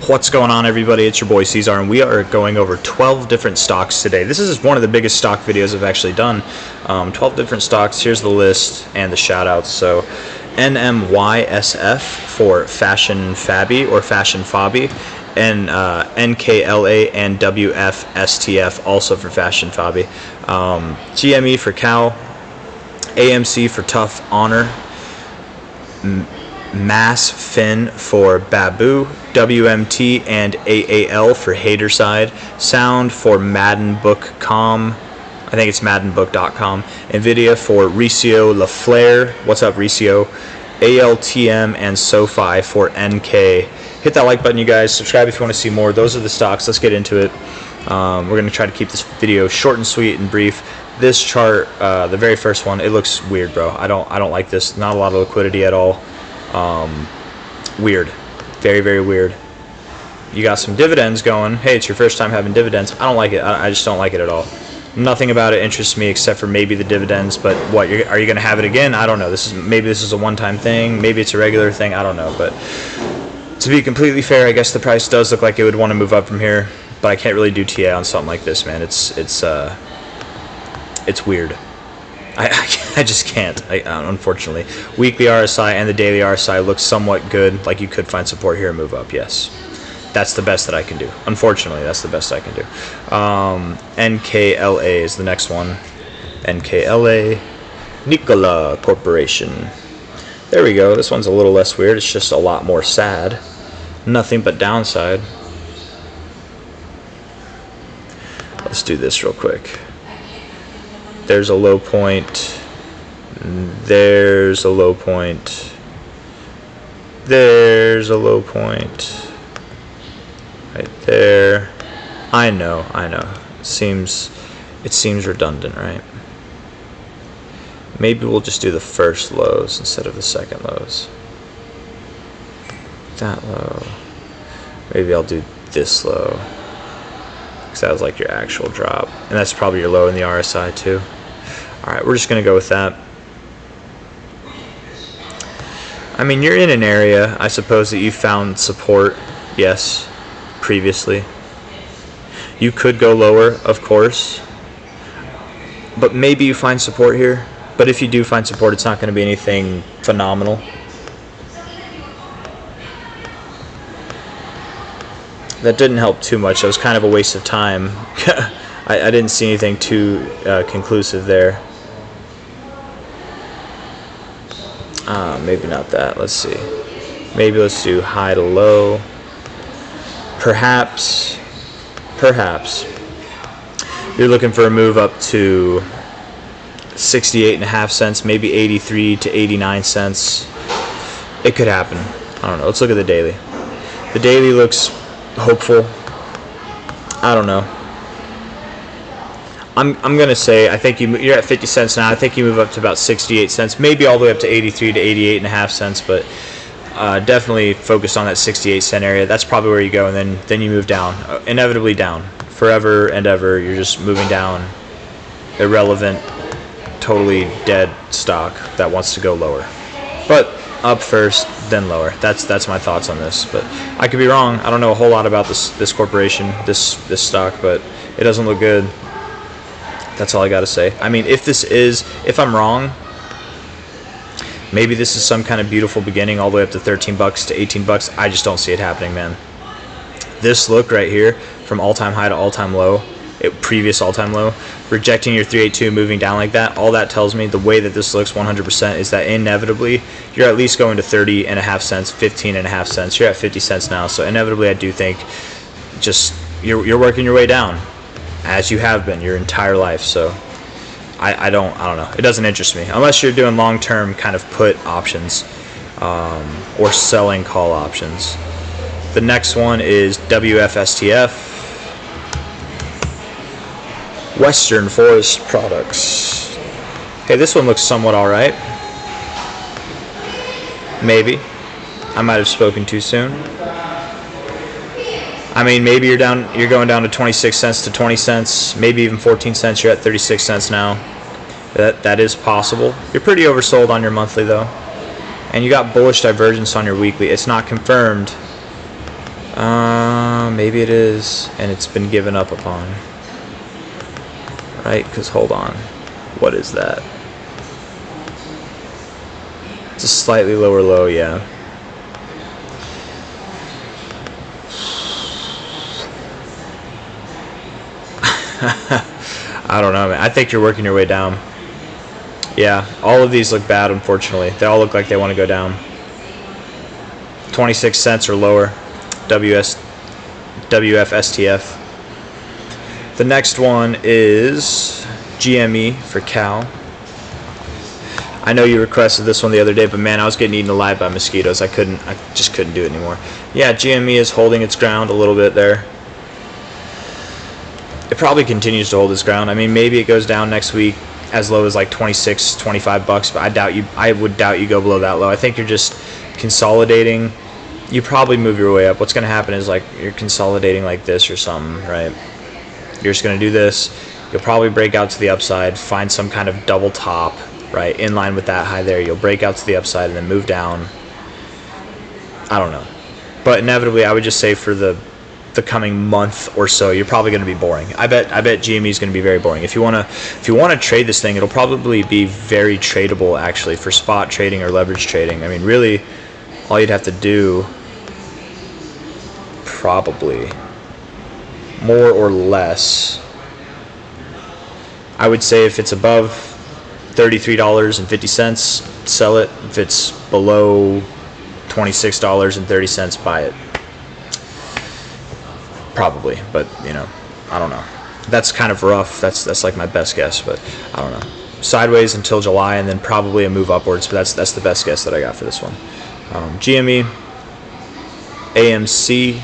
What's going on, everybody? It's your boy C-Zar, and we are going over 12 different stocks today. This is one of the biggest stock videos I've actually done. 12 different stocks. Here's the list and the shout-outs. So NMYSF for Fashion Fabi or Fashion Fabi, and NKLA and WFSTF also for Fashion Fabi. GME for Cow, AMC for Tough Honor, Massfin for Babu, WMT and AAL for Hater Side, Sound for MaddenBook.com, I think it's MaddenBook.com, Nvidia for Ricio LaFleur, what's up Ricio, ALTM and Sofi for NK. Hit that like button, you guys. Subscribe if you want to see more. Those are the stocks. Let's get into it. We're going to try to keep this video short and sweet and brief. This chart, the very first one, it looks weird, bro. I don't like this. Not a lot of liquidity at all. Weird. Very, very weird. You got some dividends going. Hey, it's your first time having dividends. I don't like it. I just don't like it at all. Nothing about it interests me except for maybe the dividends. But what? Are you going to have it again? I don't know. Maybe this is a one-time thing. Maybe it's a regular thing. I don't know. But to be completely fair, I guess the price does look like it would want to move up from here. But I can't really do TA on something like this, man. It's weird. I just can't, unfortunately. Weekly RSI and the daily RSI looks somewhat good. Like you could find support here and move up, yes. That's the best that I can do. Unfortunately, that's the best I can do. NKLA is the next one. NKLA, Nikola Corporation. There we go. This one's a little less weird. It's just a lot more sad. Nothing but downside. Let's do this real quick. There's a low point. There's a low point. There's a low point. Right there. I know. It seems redundant, right? Maybe we'll just do the first lows instead of the second lows. That low. Maybe I'll do this low, because that was like your actual drop, and that's probably your low in the RSI too. Alright, we're just gonna go with that. I mean, you're in an area, I suppose, that you found support, yes, previously. You could go lower, of course, but maybe you find support here. But if you do find support, it's not going to be anything phenomenal. That didn't help too much. That was kind of a waste of time. I didn't see anything too conclusive there. Maybe not that. Let's see. Maybe let's do high to low. Perhaps you're looking for a move up to 68.5 cents, maybe 83 to 89 cents. It could happen. I don't know. Let's look at the daily. The daily looks hopeful. I don't know. I'm gonna say I think you're at 50 cents now. I think you move up to about 68 cents, maybe all the way up to 83 to 88.5 cents, but definitely focus on that 68 cent area. That's probably where you go, and then you move down, inevitably down, forever and ever. You're just moving down, irrelevant, totally dead stock that wants to go lower. But up first, then lower. That's my thoughts on this. But I could be wrong. I don't know a whole lot about this corporation, this stock, but it doesn't look good. That's all I gotta say. I mean, if I'm wrong, maybe this is some kind of beautiful beginning all the way up to 13 bucks to 18 bucks. I just don't see it happening, man. This look right here, from all-time high to all-time low, previous all-time low, rejecting your 382, moving down like that, all that tells me, the way that this looks 100%, is that inevitably you're at least going to 30.5 cents, 15.5 cents. You're at 50 cents now, so inevitably I do think just you're working your way down, as you have been your entire life. So I don't know. It doesn't interest me unless you're doing long-term kind of put options or selling call options. The next one is WFSTF, Western Forest Products. Hey, this one looks somewhat all right. Maybe I might have spoken too soon. I mean, maybe you're going down to 26 cents to 20 cents, maybe even 14 cents. You're at 36 cents now. That is possible. You're pretty oversold on your monthly though, and you got bullish divergence on your weekly. It's not confirmed, Maybe it is, and it's been given up upon. Right? Because hold on. What is that? It's a slightly lower low, yeah. I don't know, man. I think you're working your way down. Yeah, all of these look bad, unfortunately. They all look like they want to go down. 26 cents or lower. WFSTF. The next one is GME for Cal. I know you requested this one the other day, but man, I was getting eaten alive by mosquitoes. I just couldn't do it anymore. Yeah, GME is holding its ground a little bit there. It probably continues to hold its ground. I mean, maybe it goes down next week as low as like 26, 25 bucks, but I would doubt you go below that low. I think you're just consolidating. You probably move your way up. What's going to happen is like you're consolidating like this or something, right? You're just going to do this. You'll probably break out to the upside, find some kind of double top, right, in line with that high there. You'll break out to the upside and then move down. I don't know. But inevitably, I would just say for the coming month or so, you're probably going to be boring. I bet GME is going to be very boring. If you want to trade this thing, it'll probably be very tradable actually for spot trading or leverage trading. I mean, really, all you'd have to do probably more or less, I would say if it's above $33.50, sell it. If it's below $26.30, buy it. Probably, but you know, I don't know. That's kind of rough. That's like my best guess, but I don't know. Sideways until July, and then probably a move upwards. But that's the best guess that I got for this one. GME, AMC.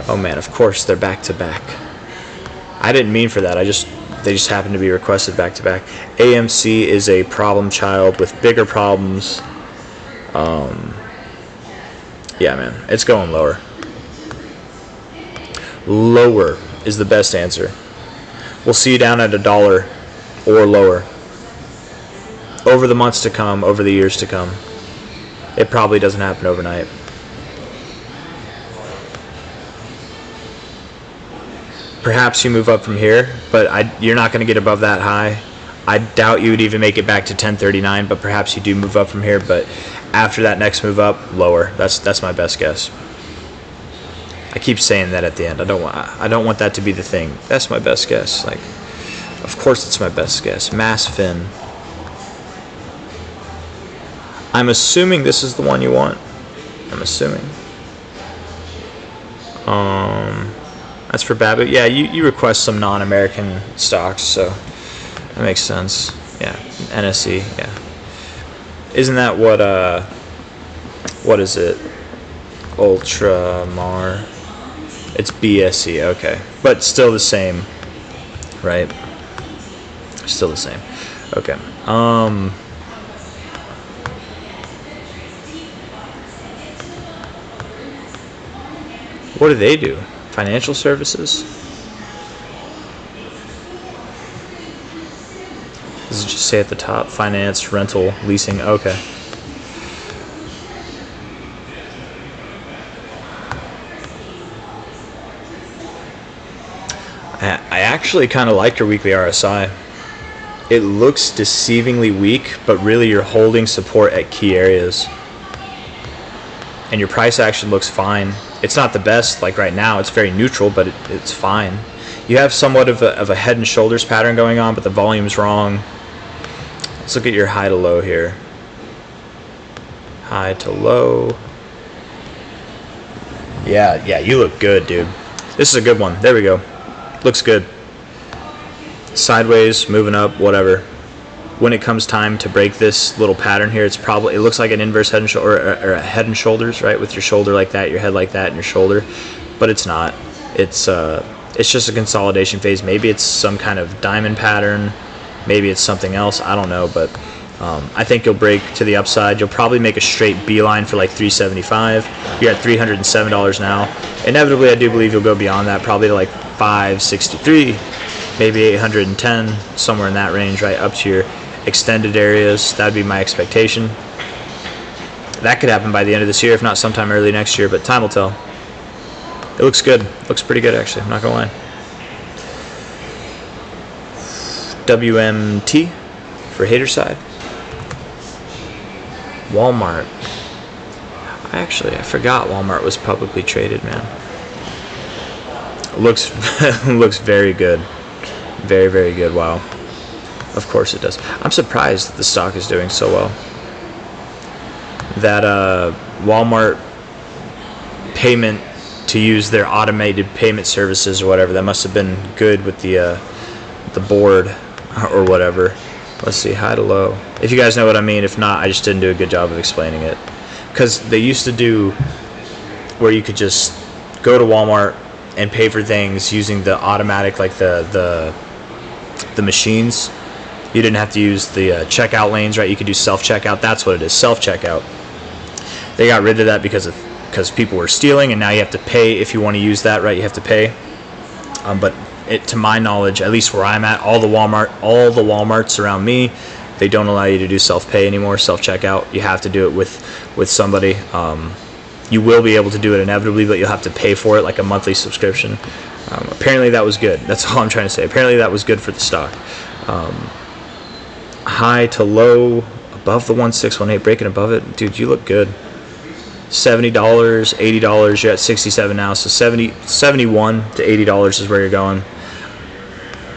Oh man, of course they're back to back. I didn't mean for that. They just happened to be requested back to back. AMC is a problem child with bigger problems. Yeah, man, it's going lower. Lower is the best answer. We'll see you down at $1 or lower over the months to come, over the years to come. It probably doesn't happen overnight. Perhaps you move up from here, but you're not going to get above that high. I doubt you would even make it back to 1039, but perhaps you do move up from here. But after that next move up, lower. That's my best guess. I keep saying that at the end. I don't want that to be the thing. That's my best guess. Like, of course it's my best guess. Massfin. I'm assuming this is the one you want. I'm assuming. That's for Babbitt. Yeah, you request some non-American stocks, so that makes sense. Yeah, NSE. Yeah. Isn't that what is it? Ultramar. It's BSE, okay. But still the same, right? Still the same. Okay. What do they do? Financial services? Does it just say at the top? Finance, rental, leasing. Okay. I actually kind of like your weekly RSI. It looks deceivingly weak, but really you're holding support at key areas. And your price action looks fine. It's not the best, like right now, it's very neutral, but it's fine. You have somewhat of a head and shoulders pattern going on, but the volume's wrong. Let's look at your high to low here. High to low. Yeah, you look good, dude. This is a good one. There we go. Looks good. Sideways, moving up, whatever. When it comes time to break this little pattern here, it looks like an inverse head and shoulder, or a head and shoulders, right? With your shoulder like that, your head like that, and your shoulder. But it's not. It's just a consolidation phase. Maybe it's some kind of diamond pattern. Maybe it's something else. I don't know, but I think you'll break to the upside. You'll probably make a straight beeline for like $375. You're at $307 now. Inevitably, I do believe you'll go beyond that, probably to like $563, maybe $810, somewhere in that range, right up to your extended areas. That'd be my expectation. That could happen by the end of this year, if not sometime early next year, but time will tell. It looks good. Looks pretty good, actually. I'm not gonna lie. WMT for hater side. Walmart. I forgot Walmart was publicly traded, man. Looks looks very good. Very, very good. Wow. Of course it does. I'm surprised that the stock is doing so well. That Walmart payment to use their automated payment services or whatever, that must have been good with the board or whatever. Let's see, high to low. If you guys know what I mean, if not, I just didn't do a good job of explaining it. Because they used to do where you could just go to Walmart and pay for things using the automatic, like the machines. You didn't have to use the checkout lanes, right? You could do self-checkout. That's what it is, self-checkout. They got rid of that because people were stealing, and now you have to pay if you want to use that, right? You have to pay. But to my knowledge, at least where I'm at, all the Walmarts around me, they don't allow you to do self-pay anymore, self-checkout. You have to do it with somebody. You will be able to do it inevitably, but you'll have to pay for it, like a monthly subscription. Apparently that was good. That's all I'm trying to say. Apparently that was good for the stock. High to low, above the 1618, breaking above it. Dude, you look good. $70, $80, you're at 67 now, so $71 to $80 is where you're going.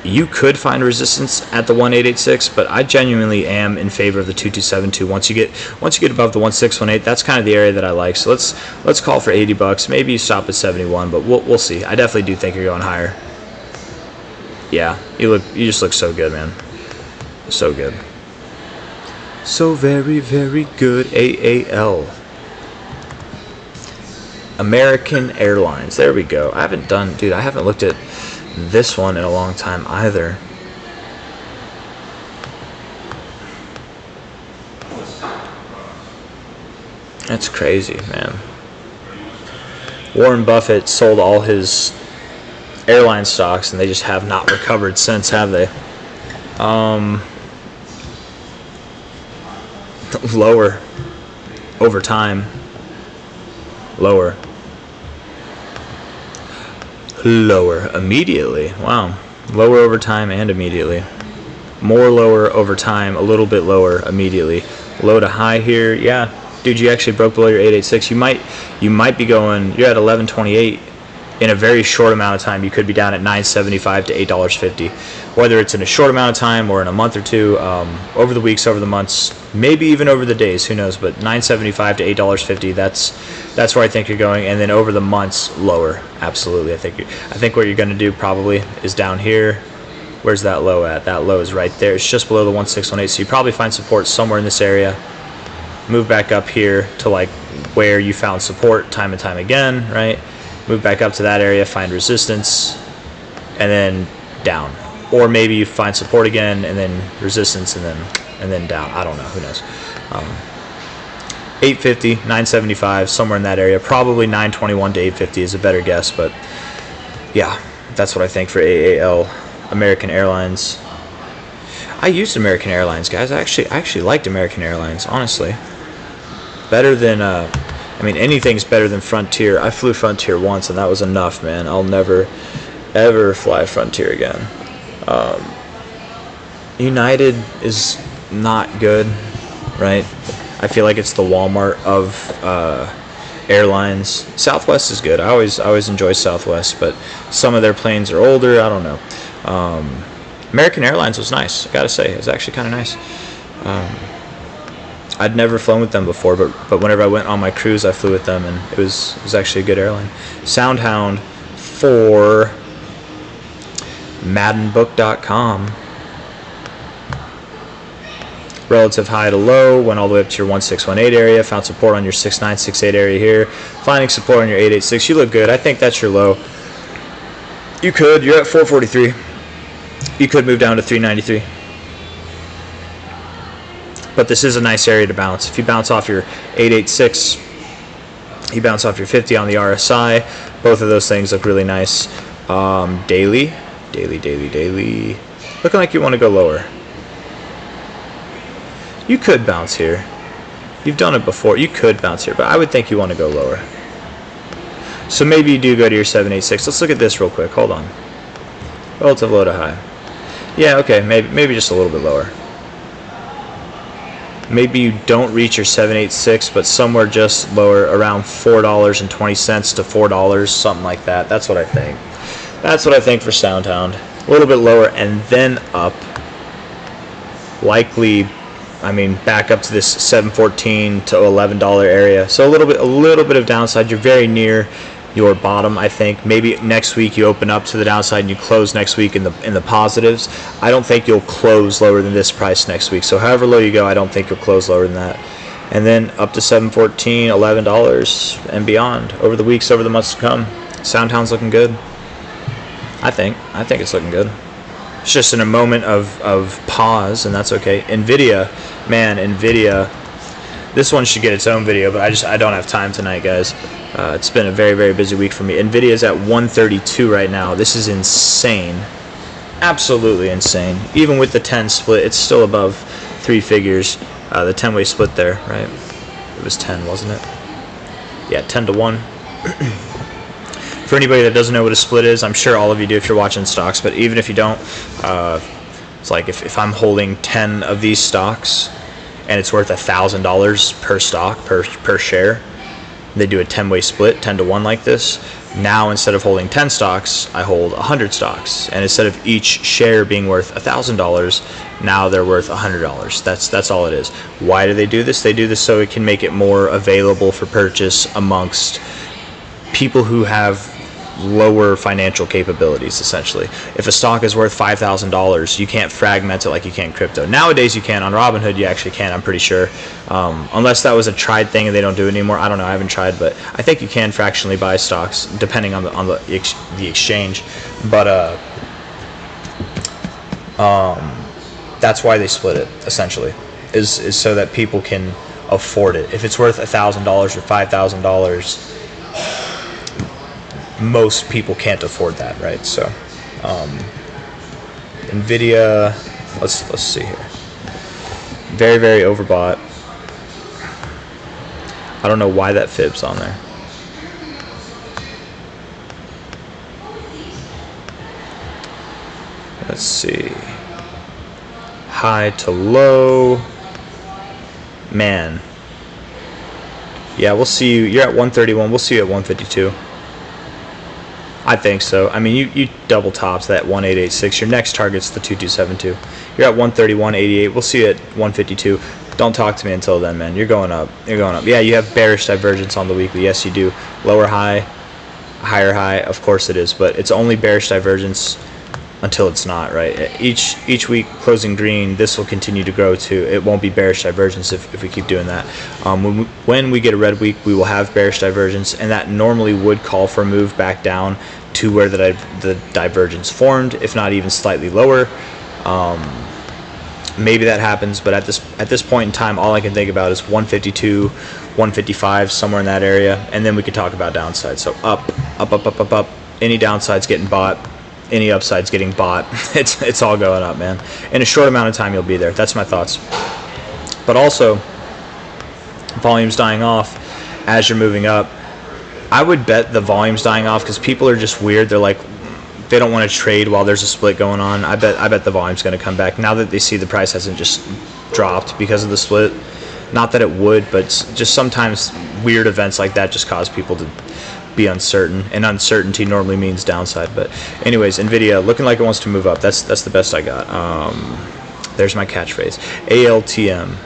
You could find resistance at the 1886, but I genuinely am in favor of the 2272. Once you get above the 1618, that's kind of the area that I like. So let's call for $80. Maybe you stop at 71, but we'll see. I definitely do think you're going higher. Yeah, you just look so good, man. So good. So very, very good. AAL. American Airlines. There we go. I haven't looked at this one in a long time either. That's crazy, man. Warren Buffett sold all his airline stocks, and they just have not recovered since, have they? Lower over time. Lower immediately. Wow. Lower over time and immediately. More lower over time, a little bit lower immediately. Low to high here. Yeah, dude, you actually broke below your 886. You might be going, you're at 1128 in a very short amount of time. You could be down at $9.75 to $8.50. Whether it's in a short amount of time or in a month or two, over the weeks, over the months, maybe even over the days, who knows, but $9.75 to $8.50, that's where I think you're going. And then over the months, lower. Absolutely. I think what you're going to do probably is down here. Where's that low at? That low is right there. It's just below the 1618, so you probably find support somewhere in this area. Move back up here to like where you found support time and time again, right? Move back up to that area, find resistance, and then down. Or maybe you find support again, and then resistance, and then down. I don't know. Who knows? 850, 975, somewhere in that area. Probably 921 to 850 is a better guess, but yeah, that's what I think for AAL, American Airlines. I used American Airlines, guys. I actually liked American Airlines, honestly. Better than anything's better than Frontier. I flew Frontier once, and that was enough, man. I'll never, ever fly Frontier again. United is not good, right? I feel like it's the Walmart of airlines. Southwest is good. I always enjoy Southwest, but some of their planes are older. I don't know. American Airlines was nice, I gotta say. It was actually kind of nice. I'd never flown with them before, but whenever I went on my cruise, I flew with them, and it was actually a good airline. SoundHound for MaddenBook.com. Relative high to low, went all the way up to your 1618 area, found support on your 6968 area here, finding support on your 886. You look good. I think that's your low. You're at 443. You could move down to 393. But this is a nice area to bounce. If you bounce off your 886, you bounce off your 50 on the RSI. Both of those things look really nice. Daily. Looking like you want to go lower. You could bounce here. You've done it before. You could bounce here, but I would think you want to go lower. So maybe you do go to your 786. Let's look at this real quick. Hold on. Relative low to high. Yeah, okay, maybe just a little bit lower. Maybe you don't reach your 786, but somewhere just lower, around $4.20 to $4, something like that. That's what I think. That's what I think for SoundHound. A little bit lower and then up. Likely, I mean, back up to this $7.14 to $11 area. So a little bit of downside. You're very near your bottom, I think. Maybe next week you open up to the downside and you close next week in the positives. I don't think you'll close lower than this price next week. So however low you go, I don't think you'll close lower than that. And then up to $7.14, $11 and beyond over the weeks, over the months to come. SoundHound's looking good. I think it's looking good. It's just in a moment of pause, and that's okay. Nvidia, man, Nvidia. This one should get its own video, but I don't have time tonight, guys. It's been a very, very busy week for me. Nvidia is at 132 right now. This is insane. Absolutely insane. Even with the 10 split, it's still above 3 figures. The 10-way split there, right? It was 10, wasn't it? Yeah, 10 to 1. For anybody that doesn't know what a split is, I'm sure all of you do if you're watching stocks, but even if you don't, it's like if I'm holding 10 of these stocks and it's worth $1,000 per stock, per share, they do a 10-way split, 10 to 1 like this. Now instead of holding 10 stocks, I hold 100 stocks, and instead of each share being worth $1,000, now they're worth $100. That's all it is. Why do they do this? They do this so it can make it more available for purchase amongst people who have lower financial capabilities. Essentially, if a stock is worth $5,000, you can't fragment it like you can crypto. Nowadays you can. On Robinhood you actually can, I'm pretty sure, unless that was a tried thing and they don't do it anymore. I don't know, I haven't tried, but I think you can fractionally buy stocks depending on the exchange. But that's why they split it, essentially, is so that people can afford it. If it's worth $1,000 or $5,000, most people can't afford that, right? So Nvidia, let's see here. Very, very overbought. I don't know why that fib's on there. Let's see. High to low. Man. Yeah, we'll see you. You're at 131. We'll see you at 152. I think so. I mean, you double tops that 1886. Your next target's the 2272. You're at 131.88. We'll see you at 152. Don't talk to me until then, man. You're going up. You're going up. Yeah, you have bearish divergence on the weekly. Yes, you do. Lower high, higher high. Of course it is, but it's only bearish divergence until it's not, right? Each week closing green, this will continue to grow too. It won't be bearish divergence if we keep doing that. When we get a red week, we will have bearish divergence, and that normally would call for a move back down to where the divergence formed, if not even slightly lower. Maybe that happens, but at this point in time, all I can think about is 152, 155, somewhere in that area, and then we could talk about downside. So up. Any downside's getting bought. Any upside's getting bought. It's all going up, man. In a short amount of time, you'll be there. That's my thoughts. But also, volume's dying off as you're moving up. I would bet the volume's dying off because people are just weird. They're like, they don't want to trade while there's a split going on. I bet the volume's going to come back now that they see the price hasn't just dropped because of the split. Not that it would, but just sometimes weird events like that just cause people to be uncertain, and uncertainty normally means downside. But anyways, Nvidia looking like it wants to move up. That's the best I got. There's my catchphrase. ALTM.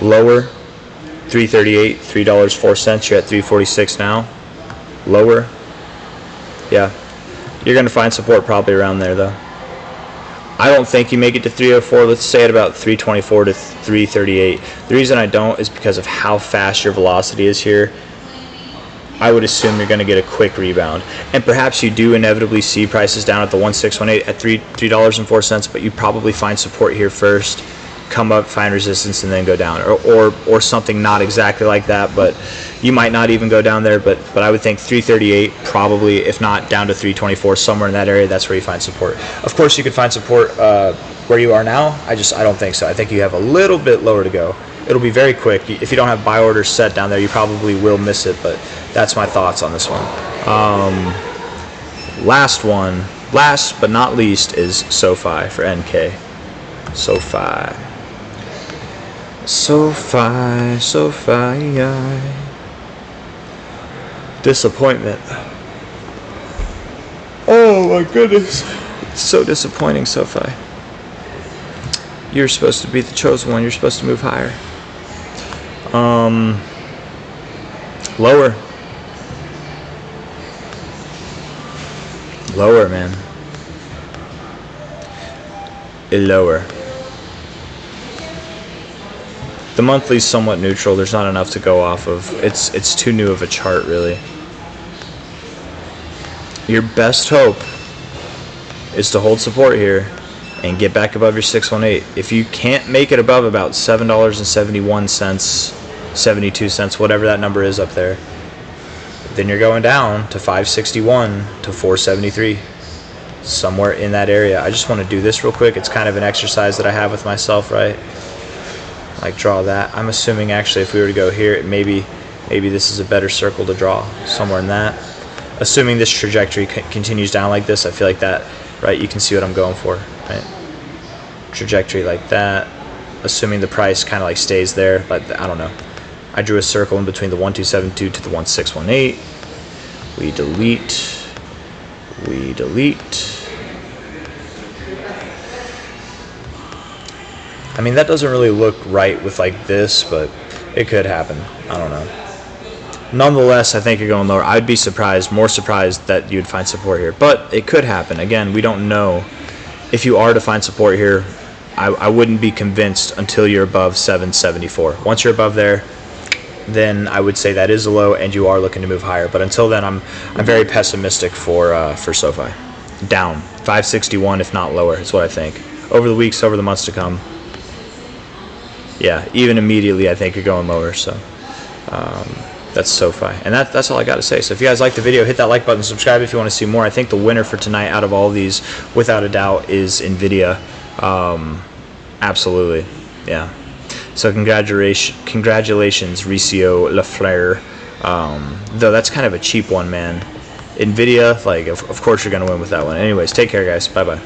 Lower, 338, $3.04. You're at 346 now. Lower, yeah. You're going to find support probably around there, though. I don't think you make it to 304. Let's say at about 324 to 338. The reason I don't is because of how fast your velocity is here. I would assume you're going to get a quick rebound. And perhaps you do inevitably see prices down at the 1618 at $3.04, but you probably find support here first. come up, find resistance, and then go down, or something not exactly like that, but you might not even go down there. But I would think 338 probably, if not down to 324, somewhere in that area. That's where you find support. Of course, you could find support where you are now. I don't think so. I think you have a little bit lower to go. It'll be very quick. If you don't have buy orders set down there, you probably will miss it. But that's my thoughts on this one. Last but not least, is Sofi for NK. Sofi. Disappointment. Oh my goodness. It's so disappointing, Sofi. You're supposed to be the chosen one. You're supposed to move higher. Lower. Lower, man. Lower. The monthly's somewhat neutral. There's not enough to go off of. It's too new of a chart, really. Your best hope is to hold support here and get back above your 618. If you can't make it above about $7.71, 72 cents, whatever that number is up there, then you're going down to 561 to 473, somewhere in that area. I just want to do this real quick. It's kind of an exercise that I have with myself, right? Like, draw that. I'm assuming actually if we were to go here, maybe this is a better circle to draw, somewhere in that. Assuming this trajectory continues down like this, I feel like that, right? You can see what I'm going for, right? Trajectory like that. Assuming the price kind of like stays there, but I don't know. I drew a circle in between the 1272 to the 1618. We delete. I mean, that doesn't really look right with like this, but it could happen. I don't know. Nonetheless, I think you're going lower. I'd be more surprised that you'd find support here, but it could happen. Again, we don't know. If you are to find support here, I wouldn't be convinced until you're above 774. Once you're above there, then I would say that is a low, and you are looking to move higher. But until then, I'm very pessimistic for Sofi. Down 561, if not lower, is what I think. Over the weeks, over the months to come. Yeah, even immediately, I think you're going lower. So that's Sofi, and that's all I got to say. So if you guys like the video, hit that like button, subscribe if you want to see more. I think the winner for tonight, out of all these, without a doubt, is Nvidia. Absolutely, yeah. So congratulations, Ricio Lafleur. Though that's kind of a cheap one, man. Nvidia, like, of course you're gonna win with that one. Anyways, take care, guys. Bye bye.